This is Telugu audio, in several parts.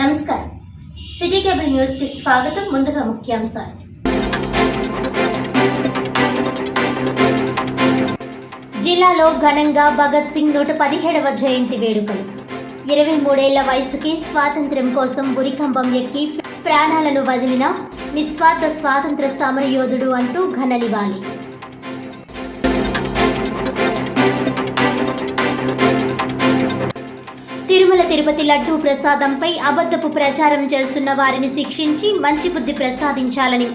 నమస్కారం. సిటీ కేబుల్ న్యూస్ కి స్వాగతం. ముందుగా ముఖ్యాంశాలు. జిల్లాలో ఘనంగా భగత్ సింగ్ 117వ జయంతి వేడుకలు. 23 ఏళ్ల వయసుకి స్వాతంత్ర్యం కోసం ఉరికంబం ఎక్కి ప్రాణాలను వదిలిన నిస్వార్థ స్వాతంత్ర సమరయోధుడు అంటూ ఘన నివాళి. తిరుమల తిరుపతి లడ్డూ ప్రసాదంపై అబద్ధపు ప్రచారం చేస్తున్న వారిని శిక్షించి మంచి బుద్ధి ప్రసాదించాలని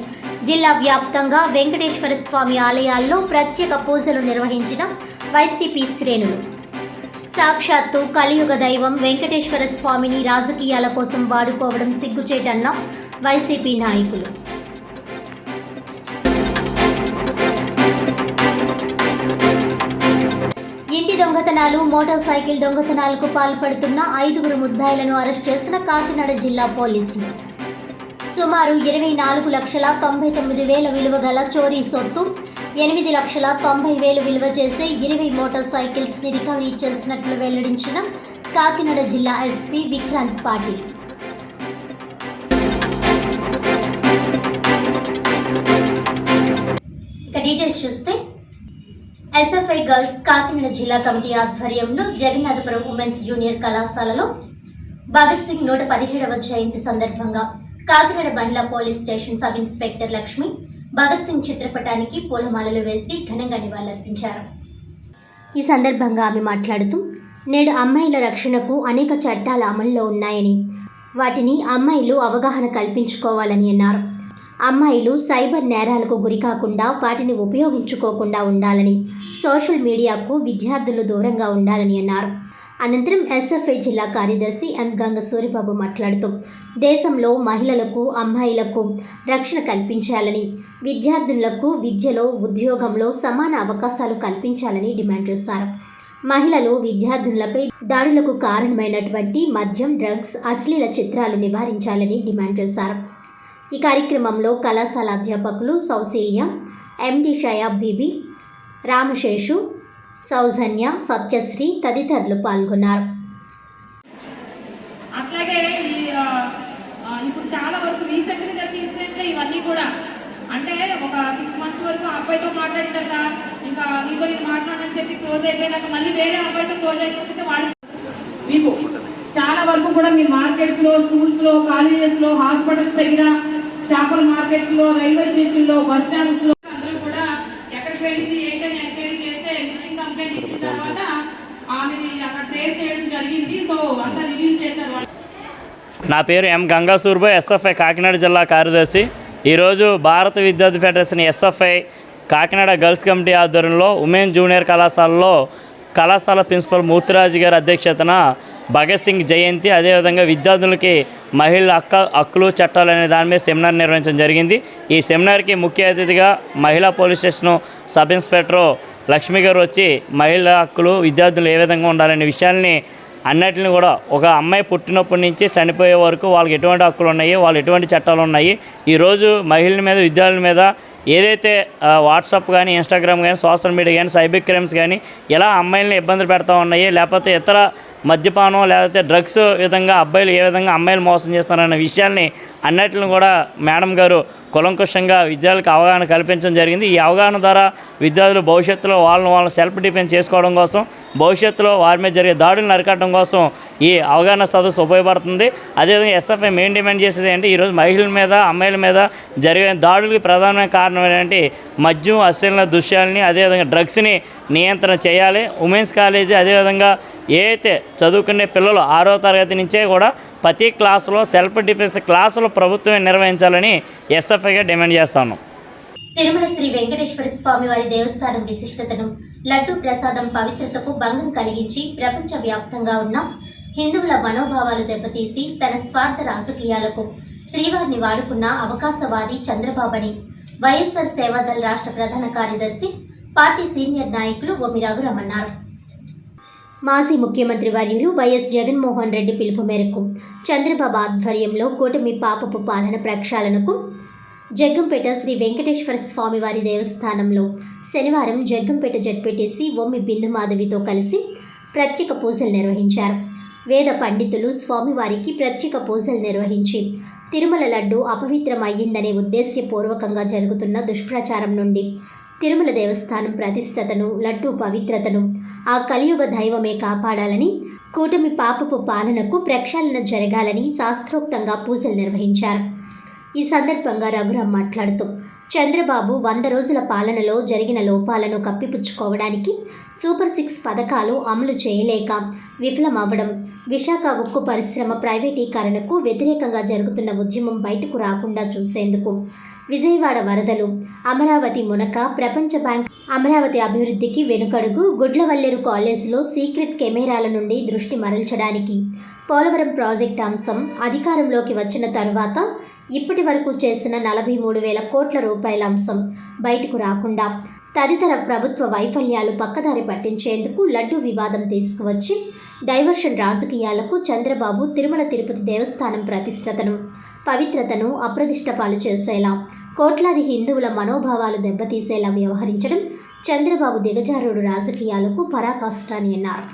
జిల్లా వ్యాప్తంగా వెంకటేశ్వర స్వామి ఆలయాల్లో ప్రత్యేక పూజలు నిర్వహించిన వైసీపీ శ్రేణులు. సాక్షాత్తు కలియుగ దైవం వెంకటేశ్వర స్వామిని రాజకీయాల కోసం వాడుకోవడం సిగ్గుచేటన్న వైసీపీ నాయకులు. ఇంటి దొంగతనాలు, మోటార్ సైకిల్ దొంగతనాలకు పాల్పడుతున్న 5 ముద్దాయిలను అరెస్ట్ చేసిన కాకినాడ జిల్లా పోలీసులు. సుమారు 24,99,000 విలువ గల చోరీ సొత్తు, 8,90,000 విలువ చేసే 20 మోటార్ సైకిల్స్ని రికవరీ చేసినట్లు వెల్లడించిన కాకినాడ జిల్లా ఎస్పీ విక్రాంత్ పాటిల్. ఇక డీటెయిల్స్ చూస్తే, ఎస్ఎఫ్ఐ గర్ల్స్ కాకినాడ జిల్లా కమిటీ ఆధ్వర్యంలో జగన్నాథపురం ఉమెన్స్ జూనియర్ కళాశాలలో భగత్ సింగ్ 117వ జయంతి సందర్భంగా కాకినాడ మహిళా police station sub inspector Lakshmi Bhagat Singh చిత్రపటానికి పూలమాలలు వేసి ఘనంగా నివాళులర్పించారు. ఈ సందర్భంగా ఆమె మాట్లాడుతూ, నేడు అమ్మాయిల రక్షణకు అనేక చట్టాలు అమల్లో ఉన్నాయని, వాటిని అమ్మాయిలు అవగాహన కల్పించుకోవాలని అన్నారు. అమ్మాయిలు సైబర్ నేరాలకు గురికాకుండా వాటిని ఉపయోగించుకోకుండా ఉండాలని, సోషల్ మీడియాకు విద్యార్థులు దూరంగా ఉండాలని అన్నారు. అనంతరం ఎస్ఎఫ్ఐ జిల్లా కార్యదర్శి ఎం గంగ సూరిబాబు మాట్లాడుతూ, దేశంలో మహిళలకు, అమ్మాయిలకు రక్షణ కల్పించాలని, విద్యార్థులకు విద్యలో, ఉద్యోగంలో సమాన అవకాశాలు కల్పించాలని డిమాండ్ చేశారు. మహిళలు, విద్యార్థులపై దాడులకు కారణమైనటువంటి మద్యం, డ్రగ్స్, అశ్లీల చిత్రాలు నివారించాలని డిమాండ్ చేశారు. ఈ కార్యక్రమంలో కళాశాల అధ్యాపకులు సౌశీల్య, ఎండి షయాబ్ బీబీ, రామశేషు, సౌజన్య, సత్యశ్రీ తదితరులు పాల్గొన్నారు. అట్లాగే ఇప్పుడు చాలా వరకు రీసెంట్గా జరిగిన ఇన్సిడెంట్లే ఇవన్నీ కూడా. అంటే ఒక 6 months వరకు అబ్బాయితో మాట్లాడిందట, ఇంకా నీతో నేను మాట్లాడని చెప్పి క్లోజ్ అయిపోయినాక మళ్ళీ వేరే అబ్బాయితో క్లోజ్ అయిపోతే వాడు మీకు చాలా వరకు కూడా మీ మార్కెట్స్లో, స్కూల్స్లో, కాలేజెస్లో, హాస్పిటల్స్ దగ్గర, చేపల మార్కెట్లో, రైల్వే స్టేషన్లో, బస్ స్టాండ్స్లో అందరూ కూడా ఎక్కడికి వెళ్ళి ఏంటని ఎంక్వైరీ చేస్తే మిస్సింగ్ కంప్లైంట్ ఇచ్చిన తర్వాత ఆమెని అక్కడ ట్రేస్ చేయడం జరిగింది. సో అంతా రిలీజ్ చేశారు. నా పేరు ఎం గంగా సూరిబాబు, ఎస్ఎఫ్ఐ కాకినాడ జిల్లా కార్యదర్శి. ఈరోజు భారత విద్యార్థి federation SFI Kakinada girls committee ఆధ్వర్యంలో ఉమెన్ జూనియర్ కళాశాలలో కళాశాల ప్రిన్సిపల్ మూర్తిరాజు గారి అధ్యక్షతన భగత్ సింగ్ జయంతి, అదేవిధంగా విద్యార్థులకి మహిళల హక్కులు, చట్టాలు అనే దాని మీద సెమినార్ నిర్వహించడం జరిగింది. ఈ సెమినార్కి ముఖ్య అతిథిగా మహిళా police station sub inspector Lakshmi గారు వచ్చి మహిళల హక్కులు, విద్యార్థులు ఏ విధంగా ఉండాలనే విషయాల్ని అన్నిటిని కూడా, ఒక అమ్మాయి పుట్టినప్పటి నుంచి చనిపోయే వరకు వాళ్ళకి ఎటువంటి హక్కులు ఉన్నాయి, వాళ్ళు ఎటువంటి చట్టాలు ఉన్నాయి, ఈరోజు మహిళల మీద, విద్యార్థుల మీద ఏదైతే వాట్సాప్ కానీ, ఇన్స్టాగ్రామ్ కానీ, సోషల్ మీడియా కానీ, సైబర్ క్రైమ్స్ కానీ ఎలా అమ్మాయిలను ఇబ్బందులు పెడతా ఉన్నాయి, లేకపోతే ఇతర మద్యపానం లేకపోతే డ్రగ్స్ విధంగా అబ్బాయిలు ఏ విధంగా అమ్మాయిలు మోసం చేస్తారన్న విషయాల్ని అన్నిటిని కూడా మేడం గారు కులంకుషంగా విద్యార్థులకు అవగాహన కల్పించడం జరిగింది. ఈ అవగాహన ద్వారా విద్యార్థులు భవిష్యత్తులో వాళ్ళని సెల్ఫ్ డిఫెన్స్ చేసుకోవడం కోసం, భవిష్యత్తులో వారి మీద జరిగే దాడులను అరికట్టడం కోసం ఈ అవగాహన సదస్సు ఉపయోగపడుతుంది. అదేవిధంగా ఎస్ఎఫ్ఐ మెయిన్ డిమాండ్ చేసేది ఏంటి, ఈరోజు మహిళల మీద, అమ్మాయిల మీద జరిగే దాడులకి ప్రధానమైన కారణం ఏంటంటే మద్యం, అశ్లీల దృశ్యాలని, అదేవిధంగా డ్రగ్స్ని నియంత్రణ చేయాలి. ఉమెన్స్ కాలేజీ, అదేవిధంగా ఏదైతే చదువుకునే పిల్లలు 6వ తరగతి నుంచే కూడా ప్రతి క్లాసులో సెల్ఫ్ డిఫెన్స్ క్లాసులు ప్రభుత్వమే నిర్వహించాలని ఎస్ఎఫ్ఐగా డిమాండ్ చేస్తాను. తిరుమల శ్రీ వెంకటేశ్వర స్వామి వారి దేవస్థానం విశిష్టతను, లడ్డూ ప్రసాదం పవిత్రతకు భంగం కలిగించి ప్రపంచ వ్యాప్తంగా ఉన్న హిందువుల మనోభావాలు దెబ్బతీసి తన స్వార్థ రాజకీయాలకు శ్రీవారిని వాడుకున్న అవకాశవాది చంద్రబాబుని వైఎస్ఆర్ సేవాదళ్ రాష్ట్ర ప్రధాన కార్యదర్శి, పార్టీ సీనియర్ నాయకులు ఓమి రఘురామ్ అన్నారు. మాజీ ముఖ్యమంత్రి వర్యులు వైఎస్ జగన్మోహన్ రెడ్డి పిలుపు మేరకు చంద్రబాబు ఆధ్వర్యంలో కూటమి పాపపు పాలన ప్రక్షాళనకు జగ్గంపేట శ్రీ వెంకటేశ్వర స్వామివారి దేవస్థానంలో శనివారం జగ్గంపేట జడ్పీటీసీ ఒమ్మి బిందుమాధవితో కలిసి ప్రత్యేక పూజలు నిర్వహించారు. వేద పండితులు స్వామివారికి ప్రత్యేక పూజలు నిర్వహించి తిరుమల లడ్డు అపవిత్రం అయ్యిందనే ఉద్దేశ్యపూర్వకంగా జరుగుతున్న దుష్ప్రచారం నుండి తిరుమల దేవస్థానం ప్రతిష్టతను, లడ్డు పవిత్రతను ఆ కలియుగ దైవమే కాపాడాలని, కూటమి పాపపు పాలనకు ప్రక్షాళన జరగాలని శాస్త్రోక్తంగా పూజలు నిర్వహించారు. ఈ సందర్భంగా రఘురాం మాట్లాడుతూ చంద్రబాబు 100 రోజుల పాలనలో జరిగిన లోపాలను కప్పిపుచ్చుకోవడానికి సూపర్ 6 పథకాలు అమలు చేయలేక విఫలమవ్వడం, విశాఖ ఉక్కు పరిశ్రమ ప్రైవేటీకరణకు వ్యతిరేకంగా జరుగుతున్న ఉద్యమం బయటకు రాకుండా చూసేందుకు విజయవాడ వరదలు, అమరావతి మునక, ప్రపంచ బ్యాంక్ అమరావతి అభివృద్ధికి వెనుకడుగు, గుడ్లవల్లేరు కాలేజీలో సీక్రెట్ కెమెరాల నుండి దృష్టి మరల్చడానికి, పోలవరం ప్రాజెక్టు అంశం అధికారంలోకి వచ్చిన తరువాత ఇప్పటి వరకు చేసిన 43,000 కోట్ల రూపాయల అంశం బయటకు రాకుండా తదితర ప్రభుత్వ వైఫల్యాలు పక్కదారి పట్టించేందుకు లడ్డు వివాదం తీసుకువచ్చి డైవర్షన్ రాజకీయాలకు చంద్రబాబు తిరుమల తిరుపతి దేవస్థానం ప్రతిష్టతను, పవిత్రతను అప్రతిష్టపాలు చేసేలా, కోట్లాది హిందువుల మనోభావాలు దెబ్బతీసేలా వ్యవహరించడం చంద్రబాబు దిగజారుడు రాజకీయాలకు పరాకాష్ట అని అన్నారు.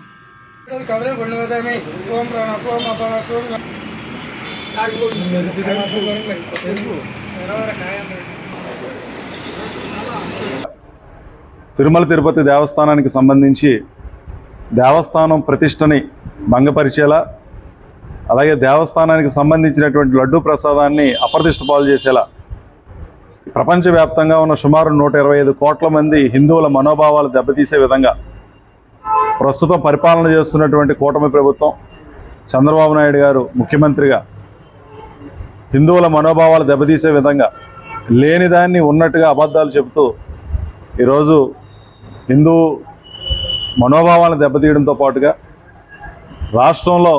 తిరుమల తిరుపతి దేవస్థానానికి సంబంధించి దేవస్థానం ప్రతిష్టని భంగపరిచేలా, అలాగే దేవస్థానానికి సంబంధించినటువంటి లడ్డూ ప్రసాదాన్ని అప్రతిష్ట పాలు చేసేలా ప్రపంచవ్యాప్తంగా ఉన్న సుమారు 125 కోట్ల మంది హిందువుల మనోభావాలు దెబ్బతీసే విధంగా ప్రస్తుతం పరిపాలన చేస్తున్నటువంటి కూటమి ప్రభుత్వం, చంద్రబాబు నాయుడు గారు ముఖ్యమంత్రిగా హిందువుల మనోభావాలు దెబ్బతీసే విధంగా లేనిదాన్ని ఉన్నట్టుగా అబద్ధాలు చెబుతూ ఈరోజు హిందూ మనోభావాలను దెబ్బతీయడంతో పాటుగా రాష్ట్రంలో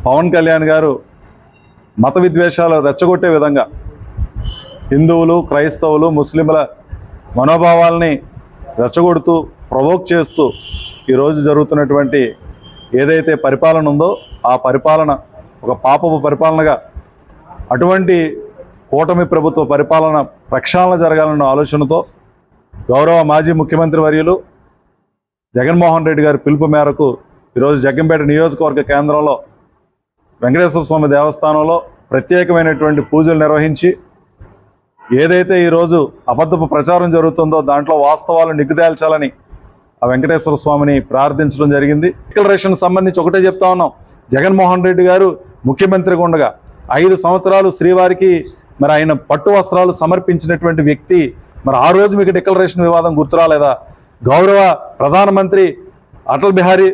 పవన్ కళ్యాణ్ గారు మత విద్వేషాలు రెచ్చగొట్టే విధంగా హిందువులు, క్రైస్తవులు, ముస్లింల మనోభావాల్ని రెచ్చగొడుతూ ప్రొవోక్ చేస్తూ ఈరోజు జరుగుతున్నటువంటి ఏదైతే పరిపాలన ఉందో ఆ పరిపాలన ఒక పాపపు పరిపాలనగా, అటువంటి కూటమి ప్రభుత్వ పరిపాలన ప్రక్షాళన జరగాలన్న ఆలోచనతో గౌరవ మాజీ ముఖ్యమంత్రి వర్యులు జగన్మోహన్ రెడ్డి గారి పిలుపు మేరకు ఈరోజు జగ్గంపేట నియోజకవర్గ కేంద్రంలో వెంకటేశ్వర స్వామి దేవస్థానంలో ప్రత్యేకమైనటువంటి పూజలు నిర్వహించి ఏదైతే ఈరోజు అబద్ధపు ప్రచారం జరుగుతుందో దాంట్లో వాస్తవాలు నిగ్గుతేల్చాలని ఆ వెంకటేశ్వర స్వామిని ప్రార్థించడం జరిగింది. డిక్లరేషన్ సంబంధించి ఒకటే చెప్తా ఉన్నాం, జగన్మోహన్ రెడ్డి గారు ముఖ్యమంత్రిగా ఉండగా 5 సంవత్సరాలు శ్రీవారికి మరి ఆయన పట్టు వస్త్రాలు సమర్పించినటువంటి వ్యక్తి, మరి ఆ రోజు మీకు డిక్లరేషన్ వివాదం గుర్తురాలేదా? గౌరవ ప్రధానమంత్రి అటల్ బిహారీ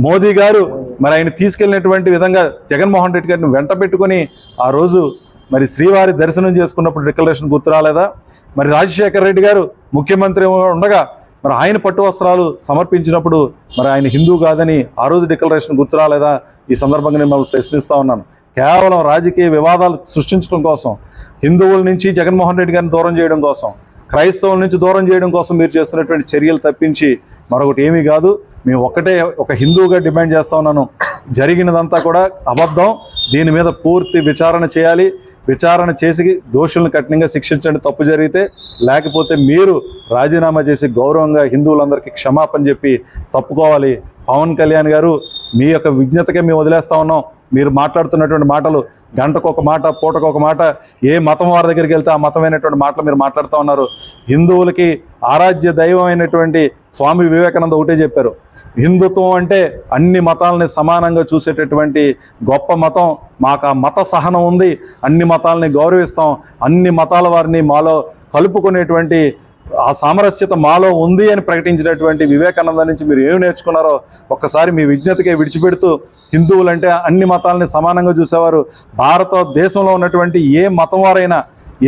మోదీ గారు మరి ఆయన తీసుకెళ్ళినటువంటి విధంగా జగన్మోహన్ రెడ్డి గారిని వెంట పెట్టుకొని ఆ రోజు మరి శ్రీవారి దర్శనం చేసుకున్నప్పుడు డిక్లరేషన్ గుర్తురాలేదా? మరి రాజశేఖర రెడ్డి గారు ముఖ్యమంత్రి ఉండగా మరి ఆయన పట్టు వస్త్రాలు సమర్పించినప్పుడు మరి ఆయన హిందూ కాదని ఆ రోజు డిక్లరేషన్ గుర్తురాలేదా? ఈ సందర్భంగా నేను మిమ్మల్ని ప్రశ్నిస్తూ ఉన్నాను. కేవలం రాజకీయ వివాదాలు సృష్టించడం కోసం, హిందువుల నుంచి జగన్మోహన్ రెడ్డి గారిని దూరం చేయడం కోసం, క్రైస్తవుల నుంచి దూరం చేయడం కోసం మీరు చేస్తున్నటువంటి చర్యలు తప్పించి మరొకటి ఏమీ కాదు. మేము ఒక హిందువుగా డిమాండ్ చేస్తా ఉన్నాను, జరిగినదంతా కూడా అబద్ధం. దీని మీద పూర్తి విచారణ చేయాలి. విచారణ చేసి దోషులను కఠినంగా శిక్షించండి తప్పు జరిగితే, లేకపోతే మీరు రాజీనామా చేసి గౌరవంగా హిందువులందరికీ క్షమాపణ చెప్పి తప్పుకోవాలి. పవన్ కళ్యాణ్ గారు, మీ యొక్క విజ్ఞతకే మేము వదిలేస్తా ఉన్నాం. మీరు మాట్లాడుతున్నటువంటి మాటలు గంటకొక మాట, పూటకొక మాట, ఏ మతం వారి దగ్గరికి వెళ్తే ఆ మతమైనటువంటి మాటలు మీరు మాట్లాడుతూ ఉన్నారు. హిందువులకి ఆరాధ్య దైవం అయినటువంటి స్వామి వివేకానంద ఒకటే చెప్పారు, హిందుత్వం అంటే అన్ని మతాలని సమానంగా చూసేటటువంటి గొప్ప మతం. మాకు ఆ మత సహనం ఉంది, అన్ని మతాలని గౌరవిస్తాం, అన్ని మతాల వారిని మాలో కలుపుకునేటువంటి ఆ సామరస్యత మాలో ఉంది అని ప్రకటించినటువంటి వివేకానంద నుంచి మీరు ఏమి నేర్చుకున్నారో ఒక్కసారి మీ విజ్ఞతకే విడిచిపెడుతూ, హిందువులంటే అన్ని మతాలని సమానంగా చూసేవారు. భారతదేశంలో ఉన్నటువంటి ఏ మతం వారైనా,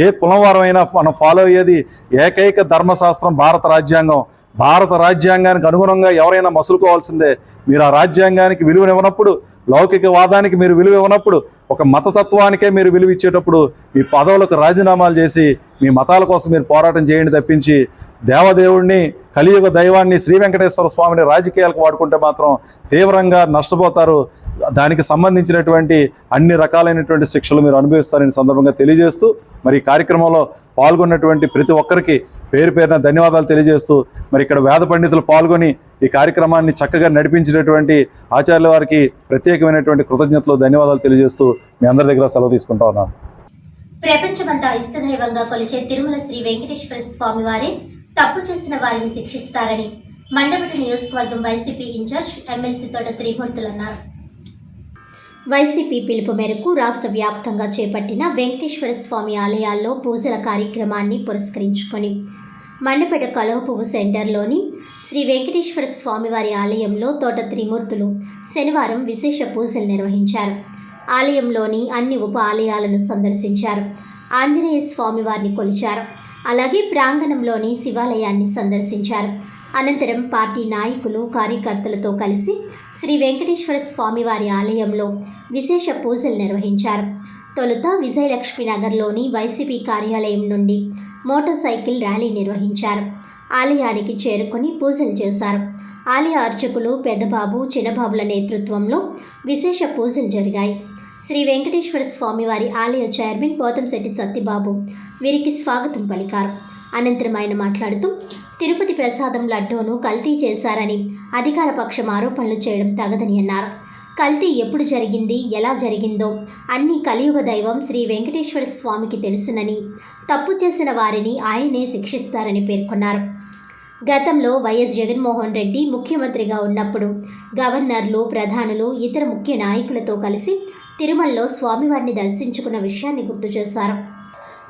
ఏ కులం వారైనా మనం ఫాలో అయ్యేది ఏకైక ధర్మశాస్త్రం భారత రాజ్యాంగం. భారత రాజ్యాంగానికి అనుగుణంగా ఎవరైనా మసులుకోవాల్సిందే. మీరు ఆ రాజ్యాంగానికి విలువనివ్వనప్పుడు, లౌకికవాదానికి మీరు విలువ ఇవ్వనప్పుడు, ఒక మతతత్వానికే మీరు విలువ ఇచ్చేటప్పుడు మీ పదవులకు రాజీనామాలు చేసి మీ మతాల కోసం మీరు పోరాటం చేయండి తప్పించి దేవదేవుడిని, కలియుగ దైవాన్ని, శ్రీ వెంకటేశ్వర స్వామిని రాజకీయాలకు వాడుకుంటే మాత్రం తీవ్రంగా నష్టపోతారు. దానికి సంబంధించినటువంటి అన్ని రకాలైనటువంటి శిక్షలు మీరు అనుభవిస్తారని సందర్భంగా తెలియజేస్తూ, మరి ఈ కార్యక్రమంలో పాల్గొన్నటువంటి ప్రతి ఒక్కరికి పేరు పేరున ధన్యవాదాలు తెలియజేస్తూ, మరి ఇక్కడ వేద పండితులు పాల్గొని ఈ కార్యక్రమాన్ని చక్కగా నడిపించినటువంటి ఆచార్యుల వారికి ప్రత్యేకమైనటువంటి కృతజ్ఞతలు, ధన్యవాదాలు తెలియజేస్తూ మీ అందరి దగ్గర సెలవు తీసుకుంటా ఉన్నాను. ప్రపంచమంతా ఇష్టదైవంగా కొలిచే తిరుమల శ్రీ వెంకటేశ్వర స్వామి వారే తప్పు చేసిన వారిని శిక్షిస్తారని మండపేట నియోజకవర్గం వైసీపీ ఇన్ఛార్జ్ ఎమ్మెల్సీ తోట త్రిమూర్తులు అన్నారు. వైసీపీ పిలుపు మేరకు రాష్ట్ర వ్యాప్తంగా చేపట్టిన వెంకటేశ్వర స్వామి ఆలయాల్లో పూజల కార్యక్రమాన్ని పురస్కరించుకొని మండపేట కలువపువ్వు సెంటర్లోని శ్రీ వెంకటేశ్వర స్వామివారి ఆలయంలో తోట త్రిమూర్తులు శనివారం విశేష పూజలు నిర్వహించారు. ఆలయంలోని అన్ని ఉప ఆలయాలను సందర్శించారు. ఆంజనేయ స్వామివారిని కొలిచారు. అలాగే ప్రాంగణంలోని శివాలయాన్ని సందర్శించారు. అనంతరం పార్టీ నాయకులు, కార్యకర్తలతో కలిసి శ్రీ వెంకటేశ్వర స్వామివారి ఆలయంలో విశేష పూజలు నిర్వహించారు. తొలుత విజయలక్ష్మి నగర్లోని వైసీపీ కార్యాలయం నుండి మోటార్ సైకిల్ ర్యాలీ నిర్వహించారు. ఆలయానికి చేరుకొని పూజలు చేశారు. ఆలయ అర్చకులు పెద్దబాబు, చిన్నబాబుల నేతృత్వంలో విశేష పూజలు జరిగాయి. శ్రీ వెంకటేశ్వర స్వామివారి ఆలయ చైర్మన్ పోతంశెట్టి సత్యబాబు వీరికి స్వాగతం పలికారు. అనంతరం ఆయన మాట్లాడుతూ, తిరుపతి ప్రసాదం లడ్డూను కల్తీ చేశారని అధికార పక్షం ఆరోపణలు చేయడం తగదని అన్నారు. కల్తీ ఎప్పుడు జరిగింది, ఎలా జరిగిందో అన్ని కలియుగ దైవం శ్రీ వెంకటేశ్వర స్వామికి తెలుసునని, తప్పు చేసిన వారిని ఆయనే శిక్షిస్తారని పేర్కొన్నారు. గతంలో వైఎస్ జగన్మోహన్ రెడ్డి ముఖ్యమంత్రిగా ఉన్నప్పుడు గవర్నర్లు, ప్రధానులు, ఇతర ముఖ్య నాయకులతో కలిసి తిరుమలలో స్వామివారిని దర్శించుకున్న విషయాన్ని గుర్తు చేశారు.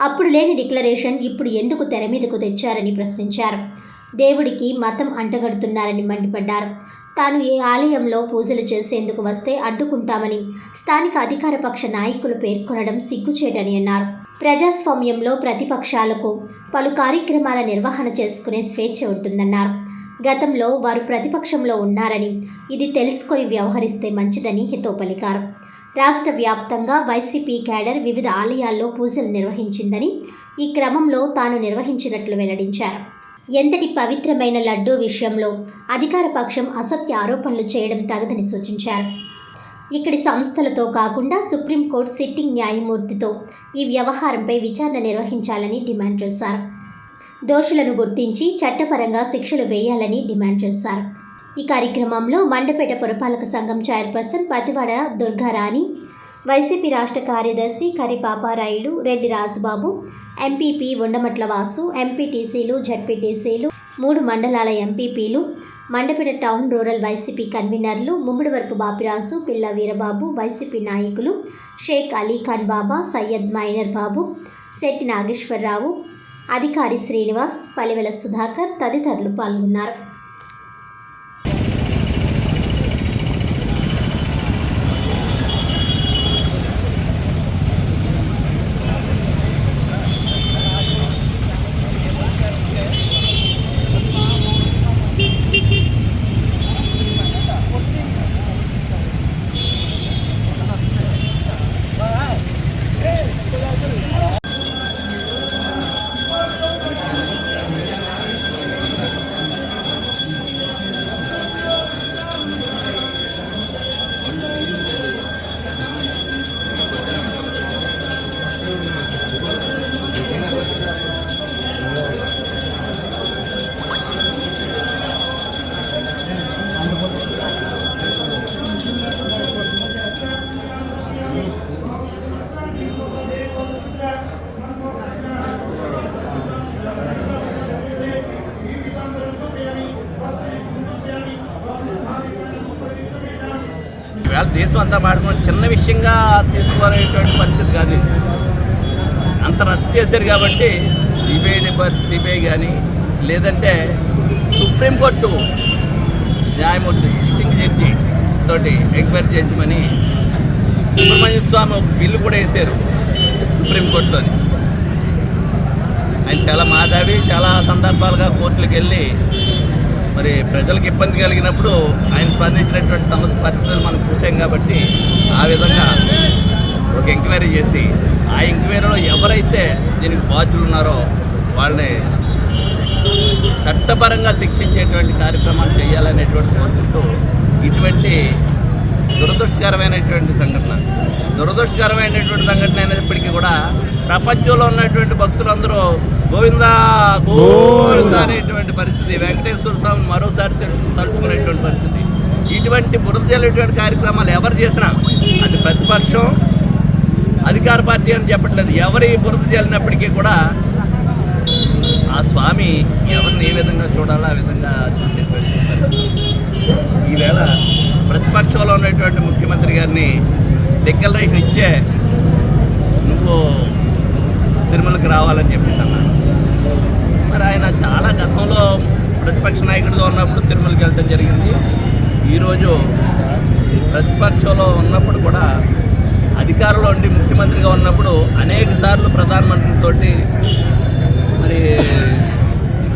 అప్పుడు లేని డిక్లరేషన్ ఇప్పుడు ఎందుకు తెర మీదకు తెచ్చారని ప్రశ్నించారు. దేవుడికి మతం అంటగడుతున్నారని మండిపడ్డారు. తాను ఏ ఆలయంలో పూజలు చేసేందుకు వస్తే అడ్డుకుంటామని స్థానిక అధికార పక్ష నాయకులు పేర్కొనడం సిగ్గుచేటని అన్నారు. ప్రజాస్వామ్యంలో ప్రతిపక్షాలకు పలు కార్యక్రమాల నిర్వహణ చేసుకునే స్వేచ్ఛ ఉంటుందన్నారు. గతంలో వారు ప్రతిపక్షంలో ఉన్నారని, ఇది తెలుసుకొని వ్యవహరిస్తే మంచిదని హితవు పలికారు. రాష్ట్ర వ్యాప్తంగా వైసీపీ క్యాడర్ వివిధ ఆలయాల్లో పూజలు నిర్వహించిందని, ఈ క్రమంలో తాను నిర్వహించినట్లు వెల్లడించారు. ఎంతటి పవిత్రమైన లడ్డూ విషయంలో అధికార పక్షం అసత్య ఆరోపణలు చేయడం తగదని సూచించారు. ఇక్కడి సంస్థలతో కాకుండా సుప్రీంకోర్టు సిట్టింగ్ న్యాయమూర్తితో ఈ వ్యవహారంపై విచారణ నిర్వహించాలని డిమాండ్ చేశారు. దోషులను గుర్తించి చట్టపరంగా శిక్షలు వేయాలని డిమాండ్ చేశారు. ఈ కార్యక్రమంలో మండపేట పురపాలక సంఘం చైర్పర్సన్ పతివాడ దుర్గారాణి, వైసీపీ రాష్ట్ర కార్యదర్శి కరి పాపారాయుడు, రెడ్డి రాజుబాబు, ఎంపీపీ ఉండమట్ల వాసు, ఎంపీటీసీలు, జడ్పీటీసీలు, 3 మండలాల ఎంపీపీలు, మండపేట టౌన్ రూరల్ వైసీపీ కన్వీనర్లు ముమ్మిడివరపు బాపిరాజు, పిల్ల వీరబాబు, వైసీపీ నాయకులు షేక్ అలీఖాన్ బాబా, సయ్యద్ మైనర్ బాబు, శెట్టి నాగేశ్వరరావు, అధికారి శ్రీనివాస్, పలివెల సుధాకర్ తదితరులు పాల్గొన్నారు. వేళ దేశం అంతా మాడుకుని చిన్న విషయంగా తీసుకోవాలనేటువంటి పరిస్థితి కాదు. అంత రద్దు చేశారు కాబట్టి సిబిఐ కానీ లేదంటే సుప్రీంకోర్టు న్యాయమూర్తి సిట్టింగ్ జడ్జి తోటి ఎంక్వైరీ చేయించమని సుబ్రహ్మణ్య స్వామి ఒక బిల్లు కూడా వేశారు సుప్రీంకోర్టులోని. ఆయన చాలా మాధావి, చాలా సందర్భాలుగా కోర్టులకు వెళ్ళి మరి ప్రజలకు ఇబ్బంది కలిగినప్పుడు ఆయన స్పందించినటువంటి పరిస్థితులు మనం చూసాం. కాబట్టి ఆ విధంగా ఒక ఎంక్వైరీ చేసి ఆ ఎంక్వైరీలో ఎవరైతే దీనికి బాధ్యులు ఉన్నారో వాళ్ళని చట్టపరంగా శిక్షించేటువంటి కార్యక్రమాలు చేయాలనేటువంటి కోరుకుంటూ ఇటువంటి దురదృష్టకరమైనటువంటి సంఘటన. దురదృష్టకరమైనటువంటి సంఘటన అయినప్పటికీ కూడా ప్రపంచంలో ఉన్నటువంటి భక్తులందరూ గోవిందా గోవిందా అనేటువంటి పరిస్థితి, వెంకటేశ్వర స్వామిని మరోసారి తలుచుకునేటువంటి పరిస్థితి. ఇటువంటి బురద జల్లేటువంటి కార్యక్రమాలు ఎవరు చేసినా, అది ప్రతిపక్షం అధికార పార్టీ అని చెప్పట్లేదు, ఎవరి బురద జల్లినప్పటికీ కూడా ఆ స్వామి ఎవరిని ఏ విధంగా చూడాలో ఆ విధంగా చూసేటువంటి పరిస్థితి. ఈవేళ ప్రతిపక్షంలో ఉన్నటువంటి ముఖ్యమంత్రి గారిని డిక్లరేషన్ ఇచ్చే నువ్వు తిరుమలకి రావాలని చెప్పేసి మరి ఆయన చాలా గతంలో ప్రతిపక్ష నాయకుడిగా ఉన్నప్పుడు తిరుమలకి వెళ్ళడం జరిగింది. ఈరోజు ప్రతిపక్షంలో ఉన్నప్పుడు కూడా అధికారంలో ఉండి ముఖ్యమంత్రిగా ఉన్నప్పుడు అనేక సార్లు ప్రధానమంత్రితోటి మరి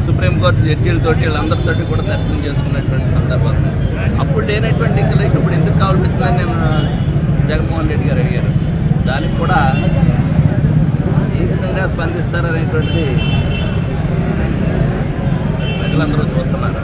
సుప్రీంకోర్టు జడ్జీలతోటి వీళ్ళందరితోటి కూడా దర్శనం చేసుకున్నటువంటి సందర్భం. అప్పుడు లేనటువంటి డిక్లరేషన్ ఇప్పుడు ఎందుకు కావాల్సి వచ్చిందని నేను జగన్మోహన్ రెడ్డి గారు అడిగారు. దానికి కూడా ఏ విధంగా స్పందిస్తారనేటువంటిది ప్రజలందరూ చూస్తున్నారు.